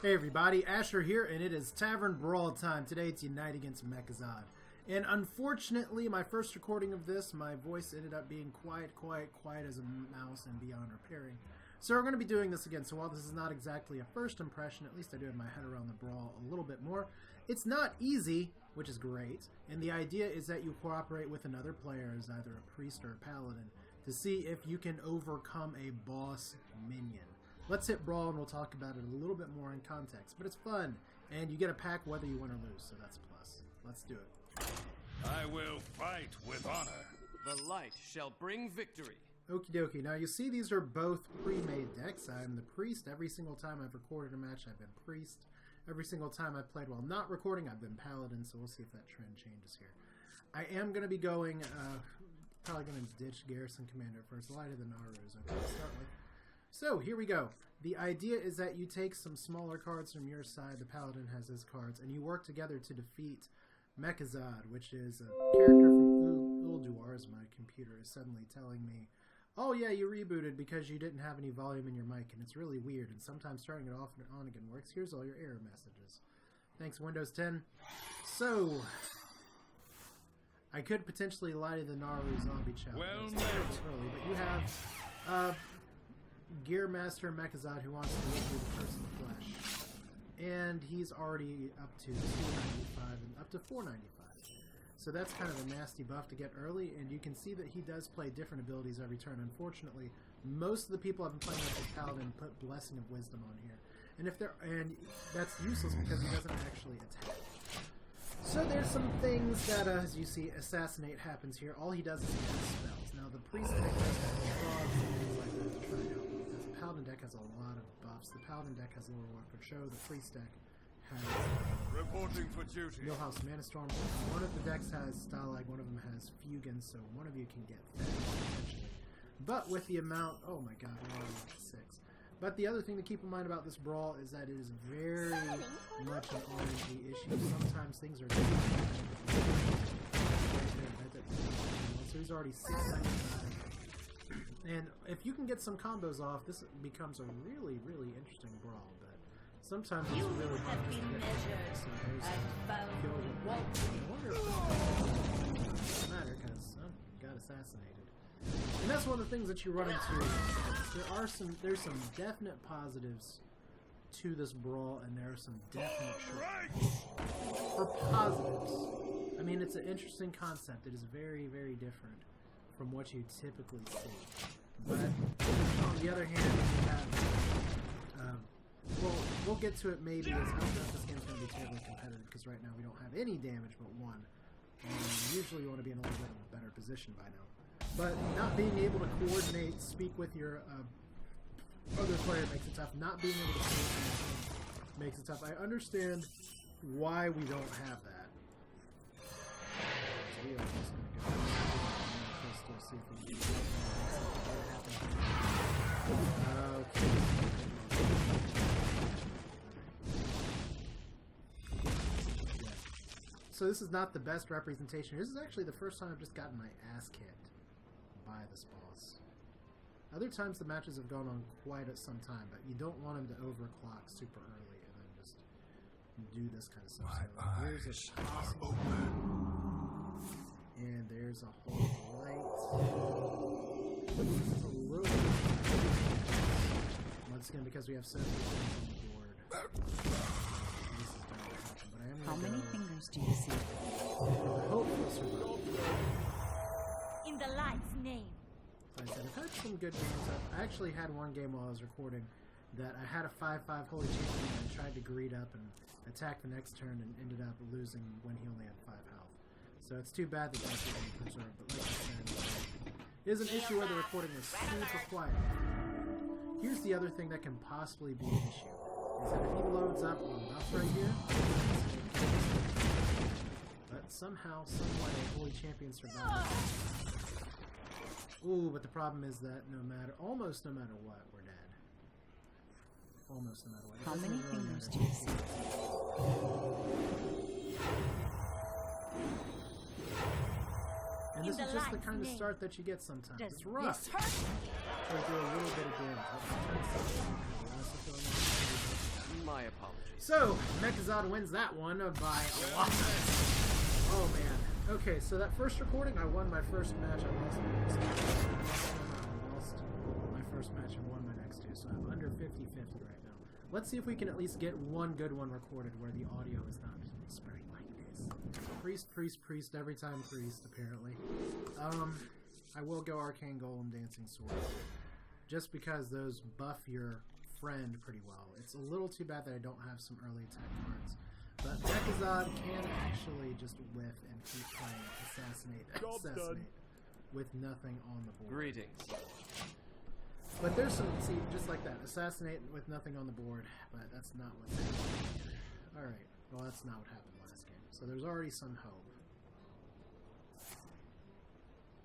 Hey everybody, Asher here, and it is Tavern Brawl time. Today it's Unite against Mechazod. And unfortunately, my first recording of this, my voice ended up being quiet as a mouse and beyond repairing. So we're going to be doing this again. So while this is not exactly a first impression, at least I do have my head around the brawl a little bit more. It's not easy, which is great. And the idea is that you cooperate with another player as either a priest or a paladin to see if you can overcome a boss minion. Let's hit Brawl and we'll talk about it a little bit more in context. But it's fun, and you get a pack whether you win or lose, so that's a plus. Let's do it. I will fight with honor. The light shall bring victory. Okie dokie. Now you see these are both pre-made decks. I'm the priest. Every single time I've recorded a match, I've been priest. Every single time I've played while not recording, I've been paladin, so we'll see if that trend changes here. I am going to be going, probably going to ditch Garrison Commander first. Light of the Naru is okay to start with. So, here we go. The idea is that you take some smaller cards from your side, the Paladin has his cards, and you work together to defeat Mechazod, which is a character from Ulduar, as my computer is suddenly telling me, oh yeah, you rebooted because you didn't have any volume in your mic, and it's really weird, and sometimes turning it off and on again works. Here's all your error messages. Thanks, Windows 10. So, I could potentially Light of the Naru Zombie Challenge. Well, early, but you have Gear Master Mechazod who wants to live through the Curse of the Flesh. And he's already up to 295 and up to 495. So that's kind of a nasty buff to get early, and you can see that he does play different abilities every turn. Unfortunately, most of the people I've been playing with the Paladin put Blessing of Wisdom on here. And that's useless because he doesn't actually attack. So there's some things that, as you see, Assassinate happens here. All he does is he has spells. Now the Priest deck does have frogs and things like that to try out. The Paladin deck has a lot of buffs. The Paladin deck has Lore Walker Show. The Priest deck has reporting for duty. Wheelhouse Mana Storm. One of the decks has Stalag, one of them has Fugan, so one of you can get fed potentially. But with the amount, oh my god, we're already at 6. But the other thing to keep in mind about this brawl is that it is very much an RNG issue. Sometimes things are so he's already 699. And if you can get some combos off, this becomes a really interesting brawl. But sometimes it's really hard to get. So there's I wonder if it doesn't matter because got assassinated. And that's one of the things that you run into. There's some definite positives to this brawl, and there are some definite shortcomings. For positives, I mean, it's an interesting concept. It is very different from what you typically see. But on the other hand, you have, well, we'll get to it maybe. As I don't know if this game's going to be terribly competitive because right now we don't have any damage but one. And usually you want to be in a little bit of a better position by now. But not being able to coordinate, speak with your other player makes it tough. Not being able to speak makes it tough. I understand why we don't have that. So we are just going to go crystal, see if we can get what happens. Okay. Yeah. So this is not the best representation. This is actually the first time I've just gotten my ass kicked by this boss. Other times the matches have gone on quite some time, but you don't want him to overclock super early and then just do this kind of stuff. So here's a possible and there's a whole light. This is a little bit once again because we have so many things on the board. This is going to happen, but I am How many fingers do you see? I hope we'll survive. In the light's name. Like I said, I've had some good games. I actually had one game while I was recording that I had a 5/5 Holy Champion and I tried to greed up and attack the next turn and ended up losing when he only had 5 health. So it's too bad that that's even preserved. But like I said, it is an issue where the recording is super quiet. Here's the other thing that can possibly be an issue. Is that if he loads up on buff right here, but somehow, someway, Holy Champion survives. Ooh, but the problem is that almost no matter what, we're dead. Almost no matter what. How many fingers do you see? And this is just the kind of start that you get sometimes. It's rough. So I do a little bit of damage. My My apologies. So, Mechazod wins that one by a lot. Oh man. Okay, so that first recording, I won my first match. I lost my next two. I lost my first match and won my next two, so I'm under 50-50 right now. Let's see if we can at least get one good one recorded where the audio is not spreading like this. Priest, priest, priest, every time priest, apparently. I will go Arcane Golem, Dancing Sword. Just because those buff your friend pretty well. It's a little too bad that I don't have some early attack cards. But Mechazod can actually just whiff and keep playing Assassinate with nothing on the board. Greetings. But there's some, see, just like that, Assassinate with nothing on the board, but that's not what's happening here. Alright, well that's not what happened last game. So there's already some hope.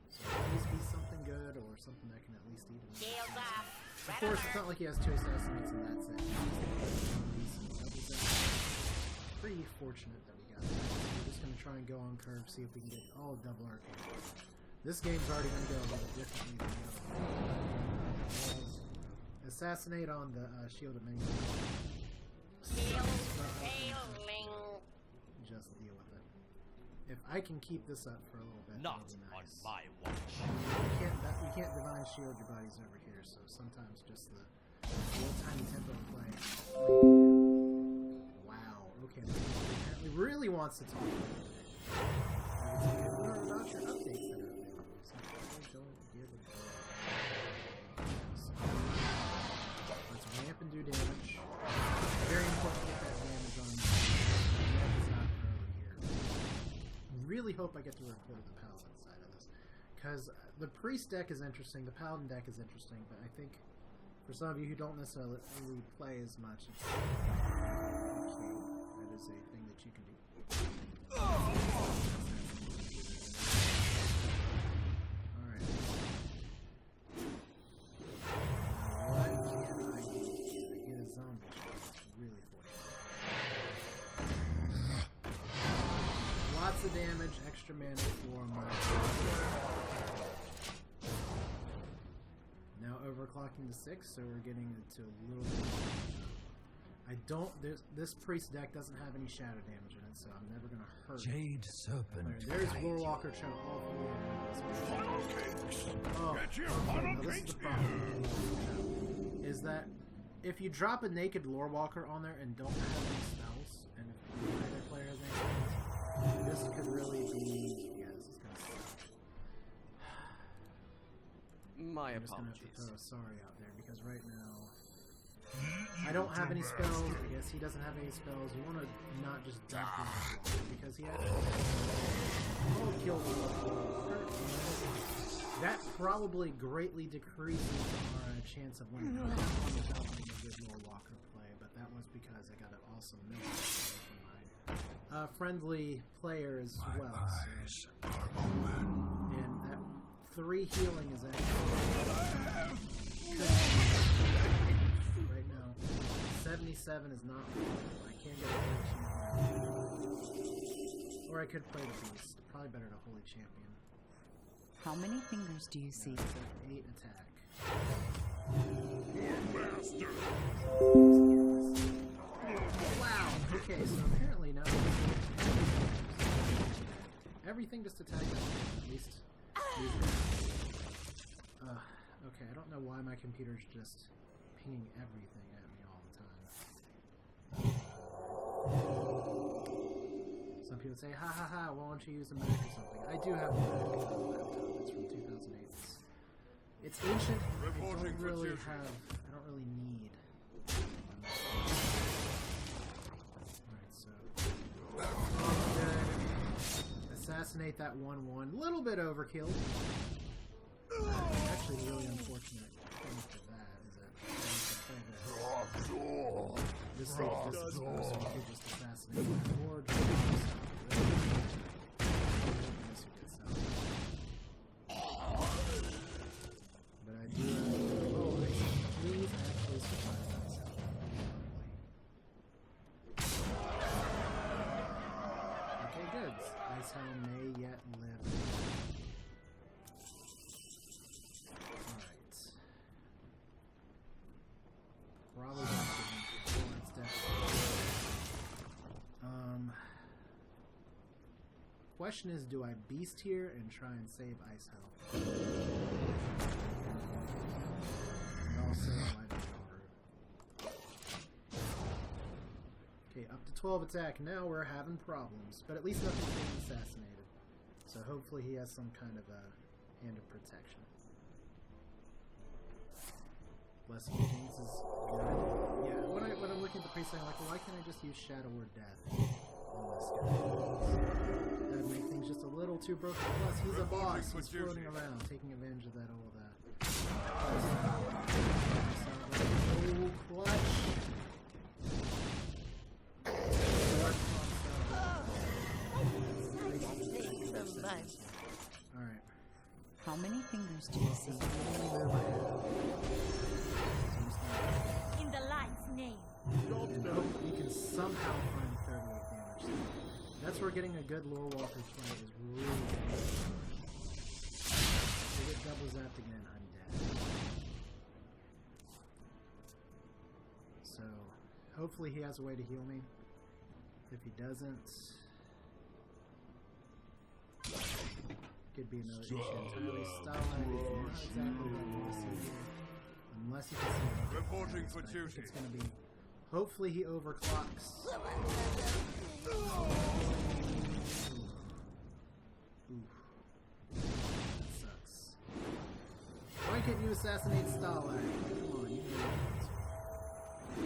So please be something good, or something that can at least eat him. Of course, it's not like he has two Assassinates and that's it. Pretty fortunate that we got that. We're just going to try and go on curve, see if we can get all double Arcane. This game's already going to go a little differently than the other one. Assassinate on the shielded minion. Just deal with it. If I can keep this up for a little bit, Not that'll be nice. on my watch. We can't divine shield your buddies over here, so sometimes just the little tiny tempo play. Wow, okay. Apparently really wants to talk about it. I wonder about your updates that are available. Some people don't give a damn. Let's ramp and do damage. Very important to get that damage on Mechazod early here. Really hope I get to record the Paladin side of this. Because the Priest deck is interesting, the Paladin deck is interesting, but I think for some of you who don't necessarily play as much, it's okay. That is a thing that you can do. Alright. What can I do? I get a zombie shot. It's really fortunate. Lots of damage, extra mana for my... Now overclocking to 6, so we're getting to a little bit. I don't. This priest deck doesn't have any shadow damage in it, so I'm never gonna hurt. Jade Serpent. There's Warwalker trying to all this is the problem. Is that if you drop a naked Lorewalker on there and don't have any spells, and if either player has any spells, this could really be. Yeah, this is gonna suck. My I'm just gonna apologies. have to throw a sorry out there because right now I don't have any spells. I guess he doesn't have any spells. You want to not just dump him because he actually killed him. That probably greatly decreases our chance of winning. I'm without having a good Lorewalker play, but that was because I got an awesome mill from my friendly player as well. So. And that 3 healing is actually right now. 77 is not horrible. I can't get a Holy Champion. Or I could play the Beast. Probably better to Holy Champion. How many fingers do you see? It's like 8 attack. Wow! Okay, so apparently now everything just attacked at least. Okay, I don't know why my computer's just pinging everything at me all the time. Some people say, ha ha ha, why don't you use a Mac or something? I do have a Mac laptop, it's from 2008. It's ancient, I don't really need. Alright, so... Assassinate that 1-1. Little bit overkill. Actually, the really unfortunate thing for that is that this saves this as well, so we could just assassinate that or just but I do please actually survive that sound. Okay, good. Ice Helm may yet live. Alright. Probably not. Oh, that's definitely. question is, do I beast here and try and save ice health? And also, I don't know. Okay, up to 12 attack. Now we're having problems, but at least nothing's being assassinated. So hopefully he has some kind of a hand of protection. Blessing Kings is good. Yeah, when I'm looking at the priest, I'm like, well, why can't I just use Shadow or Death on this guy? That would make things just a little too broken. Plus, he's a boss. He's floating around, taking advantage of that old. Oh, clutch! Alright. How many fingers do you see? In the light's name. You can somehow find 38 damage. That's where getting a good lore walker play is really good. If I get double zapped again, I'm dead. So, hopefully he has a way to heal me. If he doesn't, could be another issue entirely. Starlight is not exactly what I want to see here. Unless you can see him. Reporting for I think duty. it's going to be... Hopefully he overclocks. Oof. That sucks. Why can't you assassinate Starlight? Come on, you can do it.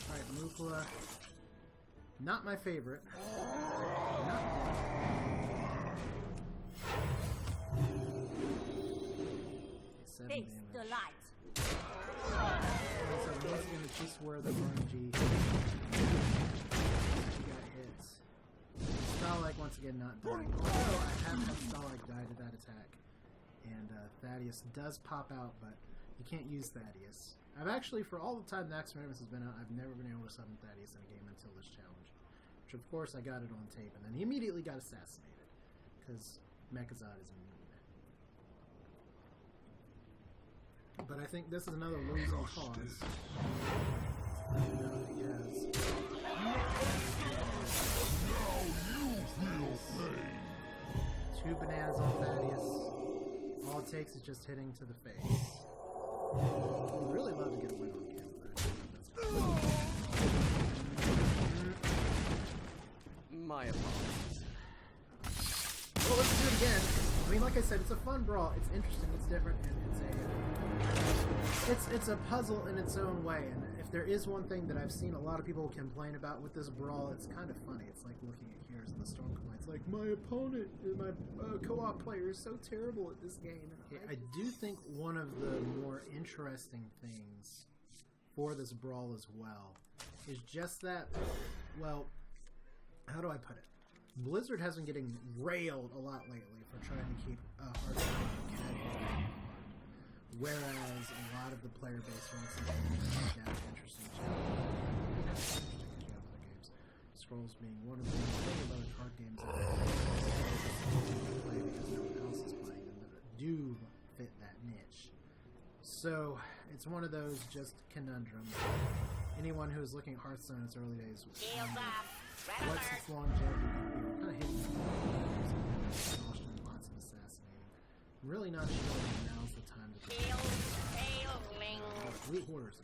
Alright, Mukla. Not my favorite. Not bad. 7 Face damage. the light. So once again, it's just where the RNG got hit. Starlight once again not dying. Although I have had Starlight die to that attack. And Thaddeus does pop out, but you can't use Thaddeus. I've actually, for all the time Nax Radimus has been out, I've never been able to summon Thaddeus in a game until this challenge. Which of course I got it on tape, and then he immediately got assassinated. Because Mechazod is immune. But I think this is another losing cause. He has 2 bananas on Thaddeus. All it takes is just hitting to the face. I'd really love to get a win on camera. My apologies. Well, let's do it again. I mean, like I said, it's a fun brawl. It's interesting. It's different, and it's a puzzle in its own way. And if there is one thing that I've seen a lot of people complain about with this brawl, it's kind of funny. It's like looking at Heroes in the Storm complaints, like my opponent, my co-op player is so terrible at this game. And I do think one of the more interesting things for this brawl as well is just that. Well, how do I put it? Blizzard has been getting railed a lot lately for trying to keep Hearthstone casual, whereas a lot of the player base wants to make that interesting challenges. Scrolls being one of the other card games that play because no one else is playing them that do fit that niche. So it's one of those just conundrums. Anyone who is looking at Hearthstone in its early days what's its longevity going to be? We're kind of hitting exhaustion and lots of assassinating. I'm really not sure that now's the time to do Loot Hoarders.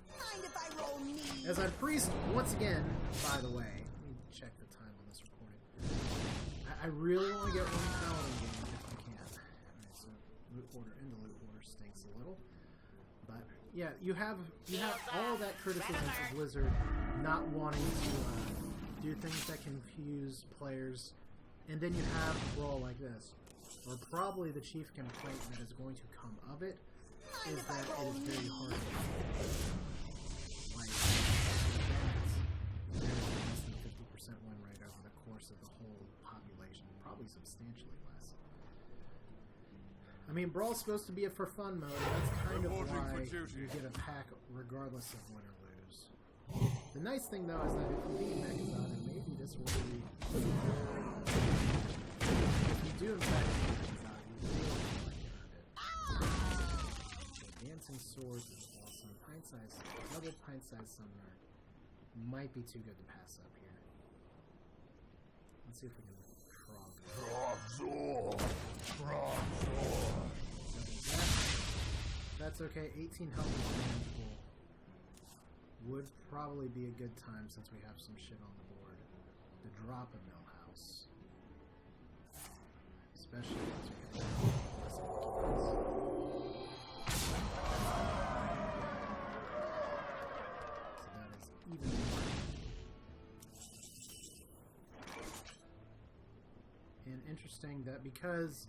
As I priest, once again, by the way, let me check the time on this recording. I really want to get one Paladin game if I can. Alright, so Loot Hoarder into Loot Hoarder stinks a little. But yeah, you have all that criticism of Blizzard not wanting to do things that confuse players, and then you have a brawl like this, where probably the chief complaint that is going to come of it is that it is very hard to like there's less than 50% win rate over the course of the whole population, probably substantially less. I mean, Brawl's supposed to be a for fun mode, and that's kind of why you get a pack regardless of win or lose. The nice thing, though, is that if you beat Mechazod, and maybe this will be... If you do, in fact, beat Mechazod, you really earned it. Dancing Swords is awesome. Pint-sized, double pint-sized summoner might be too good to pass up here. Let's see if we can That's okay. 18 health is manageable. Would probably be a good time since we have some shit on the board to drop a mill house. Especially once we have less keys. So that is even more. And interesting that because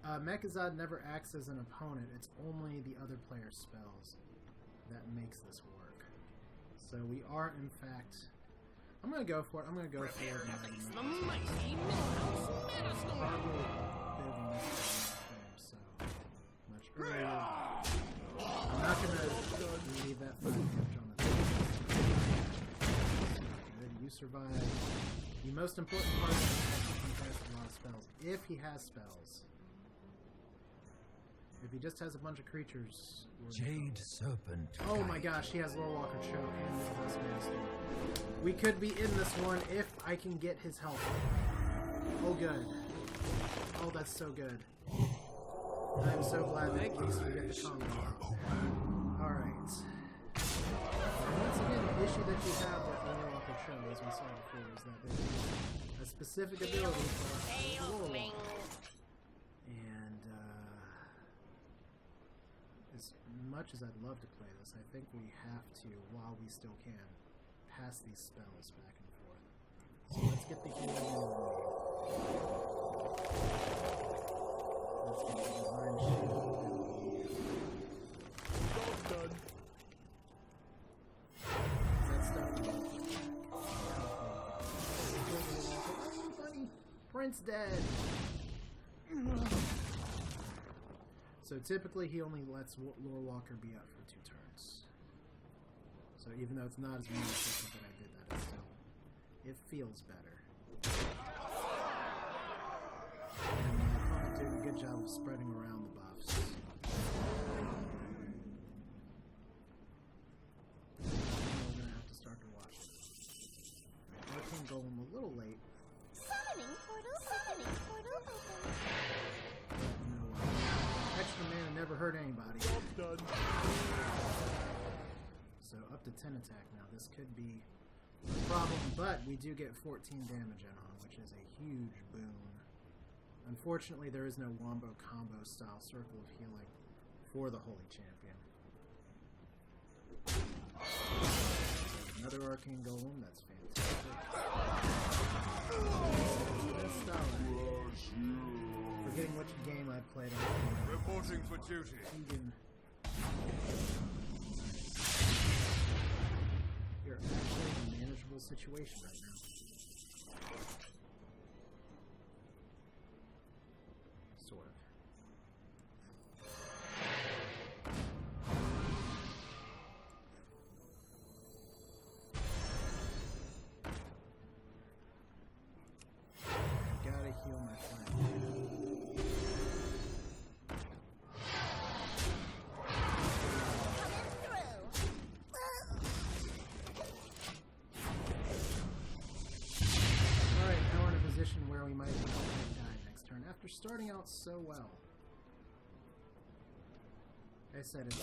Mechazod never acts as an opponent, it's only the other player's spells that makes this work. So we are, in fact... I'm going to go for it. I'm going to go for it. So much earlier. I'm not going to leave that fire catch on the table. Good, you survive. The most important part is that he has a lot of spells. If he has spells. If he just has a bunch of creatures... Jade Serpent. Oh my gosh, he has Lore Walker Choke and Mythos Master. We could be in this one if I can get his health. Oh good. Oh, that's so good. I'm so glad that at least we get the combo. Alright. Once again, the issue that you have with Lore Walker Choke, as we saw before, is that there's a specific ability for Lore Walker. And, as much as I'd love to play this, I think we have to, while we still can, pass these spells back and forth. So let's get the healing in. Let's get the Divine Shield. Done. That stuff. Oh, buddy! Prince dead! So typically he only lets Lore Walker be up for 2 turns. So even though it's not as many efficient that I did that, it's still, it feels better. And my opponent did a good job of spreading around the buffs. We're gonna have to start to watch this. Arcane Golem a little late. Summoning portal open. Extra mana never hurt anybody. Done. So up to 10 attack now. This could be a problem, but we do get 14 damage in on, which is a huge boon. Unfortunately, there is no wombo combo style circle of healing for the Holy Champion. Another Arcane Golem, that's fantastic. Forgetting which game I played on. Reporting for duty. You're actually in a manageable situation right now. Sort of. Gotta heal my friend. Where we might die next turn after starting out so well. Like I said,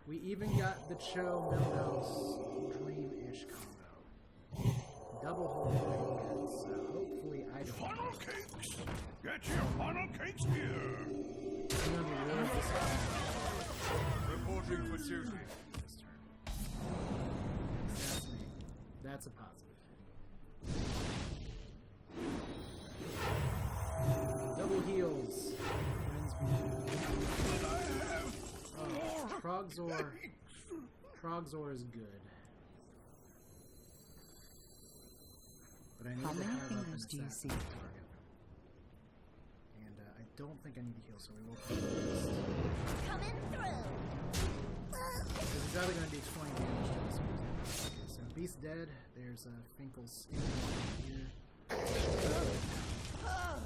we even got the Cho Millhouse Dream-ish combo. Double hold again, so hopefully I don't. Funnel cakes! Get your funnel cakes here! Remember, we're this Reporting for duty. this turn. Assassinate. That's a positive. Double heals. Oh, Trogzor is good. But I need How to many have up an fingers do you assassin see? target. And I don't think I need to heal, so we will put this. Coming through. It's either going to do 20 damage to this one. Okay, so Beast dead. There's Finkel standing here. Oh,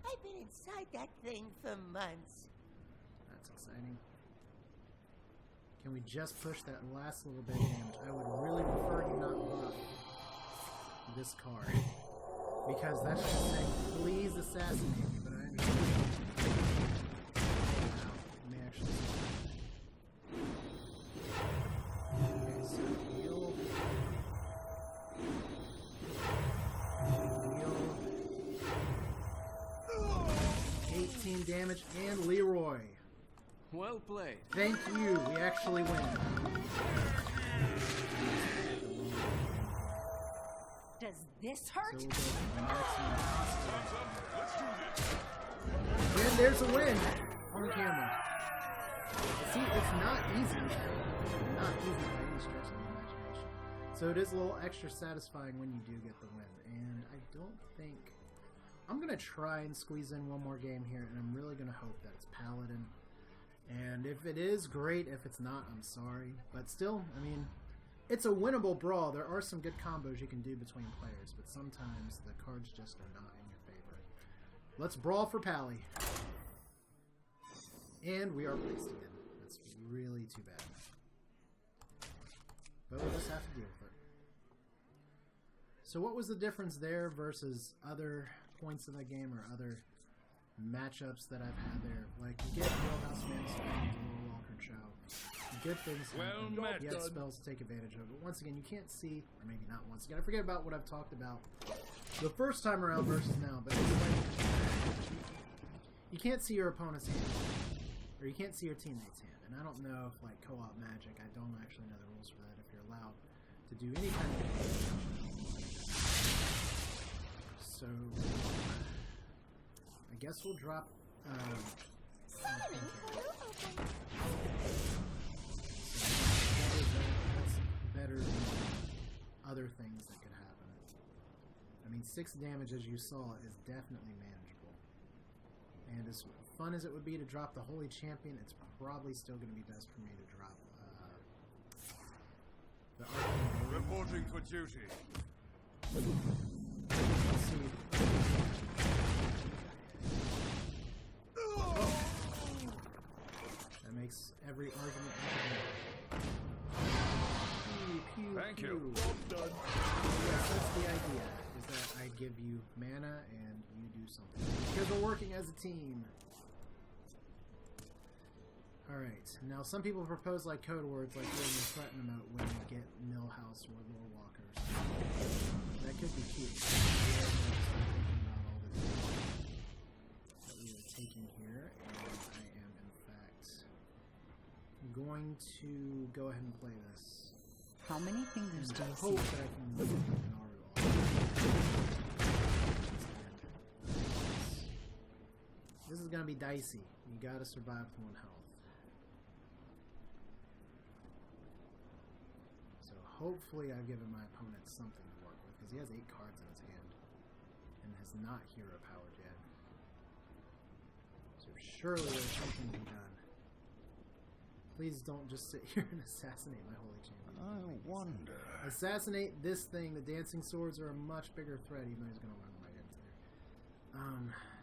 I've been inside that thing for months. That's exciting. Can we just push that last little bit of damage? I would really prefer you not buff this card. Because that's just saying, please assassinate me, but I understand. Wow, let me actually see. Okay, so heal. Heal. 18 damage and Leroy. Well played. Thank you, we actually win. Does this So hurt? we'll go for the maximum possible. And there's a win on camera. See, it's not easy. Not easy by any stretch of the imagination. So it is a little extra satisfying when you do get the win. And I don't think... I'm going to try and squeeze in one more game here, and I'm really going to hope that it's Paladin. And if it is, great. If it's not, I'm sorry. But still, I mean... It's a winnable brawl. There are some good combos you can do between players, but sometimes the cards just are not in your favor. Let's brawl for Pally. And we are placed again. That's really too bad. But we'll just have to deal with it. So what was the difference there versus other points in the game or other matchups that I've had there? Like, you get Wheelhouse Manstone and Little Walker Chow. Good things happen. You have spells to take advantage of. But once again, you can't see, or maybe not once again, I forget about what I've talked about the first time around versus now, but it's like, you can't see your opponent's hand, or you can't see your teammate's hand. And I don't know if, like, co-op Magic, I don't actually know the rules for that, if you're allowed to do any kind of... So, I guess we'll drop... Summoning portal open. That's better than other things that could happen. I mean, 6 damage, as you saw, is definitely manageable. And as fun as it would be to drop the Holy Champion, it's probably still going to be best for me to drop the Arcane. Reporting for duty. Let's see. That makes every argument. Thank you. Yes, that's the idea, is that I give you mana and you do something. Because we're working as a team. Alright, now some people propose like code words like doing the threat emote when you get Millhouse or Lore Walkers. That could be cute. That we are taking here, and I am in fact going to go ahead and play this. How many fingers do you Hope see? that I can get an Aru off. This is gonna be dicey. You gotta survive with 1 health. So hopefully I've given my opponent something to work with, because he has 8 cards in his hand and has not hero powered yet. So surely there's something to be done. Please don't just sit here and assassinate my holy champion. I wonder. Assassinate this thing. The dancing swords are a much bigger threat, even though he's going to run right into there.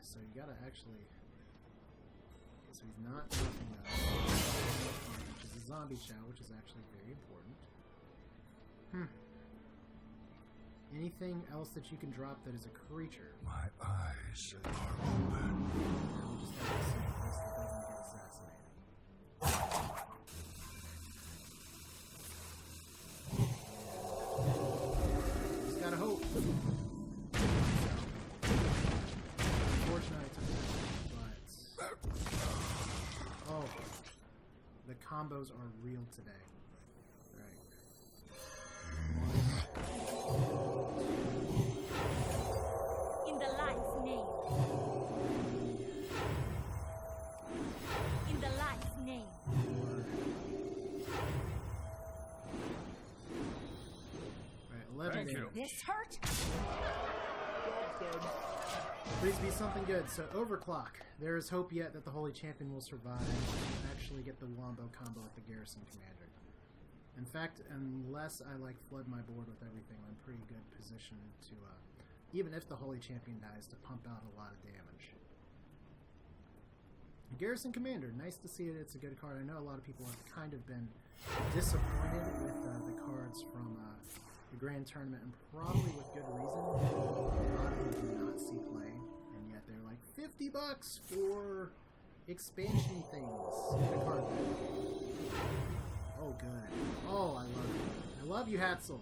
So you gotta actually... Okay, so he's not dropping that. Which is a zombie chow, which is actually very important. Anything else that you can drop that is a creature? My eyes are open. Now we just have to see if this doesn't get assassinated. Just gotta hope. Unfortunately, I took that, but oh, the combos are real today. Right. In the light's name. In the light's name. Right, 11 Thank you. damage. This hurt? Please be something good. So, Overclock. There is hope yet that the Holy Champion will survive and actually get the Wombo combo with the Garrison Commander. In fact, unless I like flood my board with everything, I'm in pretty good position to, even if the Holy Champion dies, to pump out a lot of damage. Garrison Commander. Nice to see it. It's a good card. I know a lot of people have kind of been disappointed with the cards from the the Grand Tournament, and probably with good reason. A lot of them do not see play, and yet they're like $50 for expansion things. In a card deck. Oh, good. Oh, I love you. I love you, Hatzel.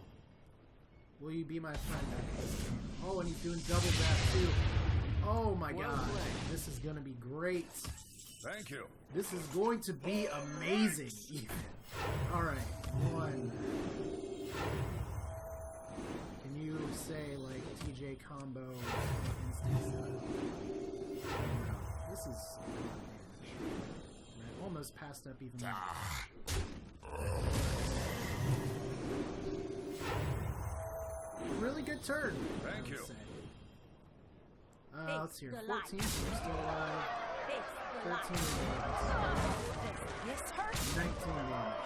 Will you be my friend after this game? Oh, and he's doing double that too. Oh my god. This is going to be great. Thank you. This is going to be amazing. Alright, one. Can you say, like, TJ combo instant style? This is a lot of damage. I almost passed up even more. Really good turn. Thank you. Let's see here. 14, we're still alive. 13 This hurt. 19 damage.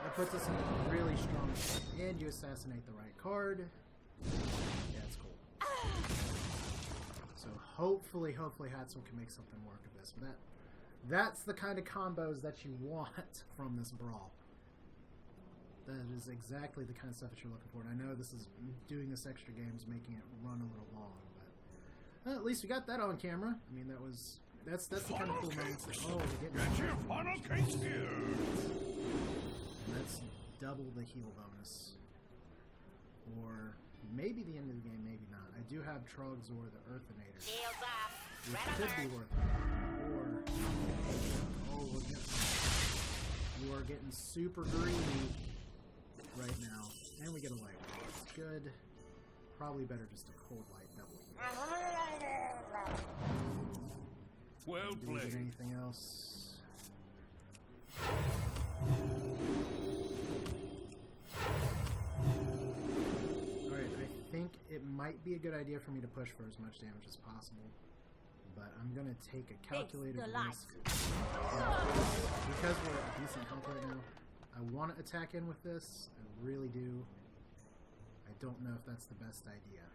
That puts us in a really strong spot. And you assassinate the right card. Yeah, it's cool. So hopefully Hatzel can make something work of this. But that's the kind of combos that you want from this brawl. That is exactly the kind of stuff that you're looking for. And I know this is doing this extra game is making it run a little long, but at least we got that on camera. I mean, that's the kind of cool moments. Oh, we're getting Get your funnel cakes here. And that's double the heal bonus, or maybe the end of the game, maybe not. I do have Trogs or the Earthinator, which could be worth it. Or you are getting super greedy right now, and we get a light. It's good. Probably better just a cold light double. Well Do we get played. anything else? Alright, I think it might be a good idea for me to push for as much damage as possible. But I'm going to take a calculated risk. Because we're at a decent health right now, I want to attack in with this. I really do. I don't know if that's the best idea.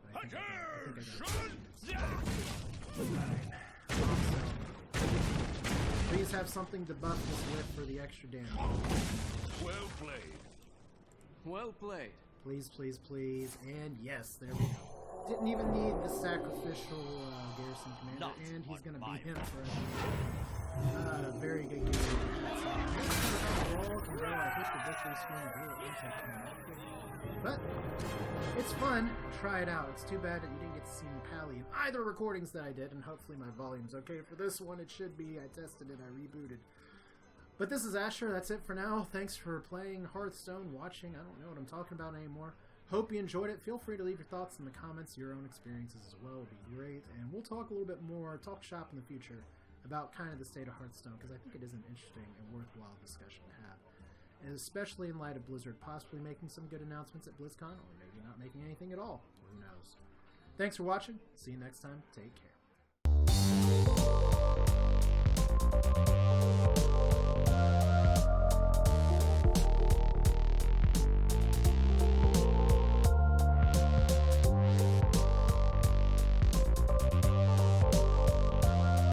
But I think I got Please have something to buff this with for the extra damage. Well played. Well played. Please, please, please. And yes, there we go. Didn't even need the sacrificial garrison commander, and he's going to beat him for a very good game. But it's fun. Try it out. It's too bad that you didn't get to see me pally in either recordings that I did, and hopefully my volume's okay for this one. It should be. I tested it. I rebooted. But this is Asher. That's it for now. Thanks for playing Hearthstone, watching. I don't know what I'm talking about anymore. Hope you enjoyed it. Feel free to leave your thoughts in the comments, your own experiences as well would be great. And we'll talk a little bit more, talk shop in the future about kind of the state of Hearthstone, because I think it is an interesting and worthwhile discussion to have. And especially in light of Blizzard possibly making some good announcements at BlizzCon, or maybe not making anything at all. Who knows? Thanks for watching. See you next time. Take care.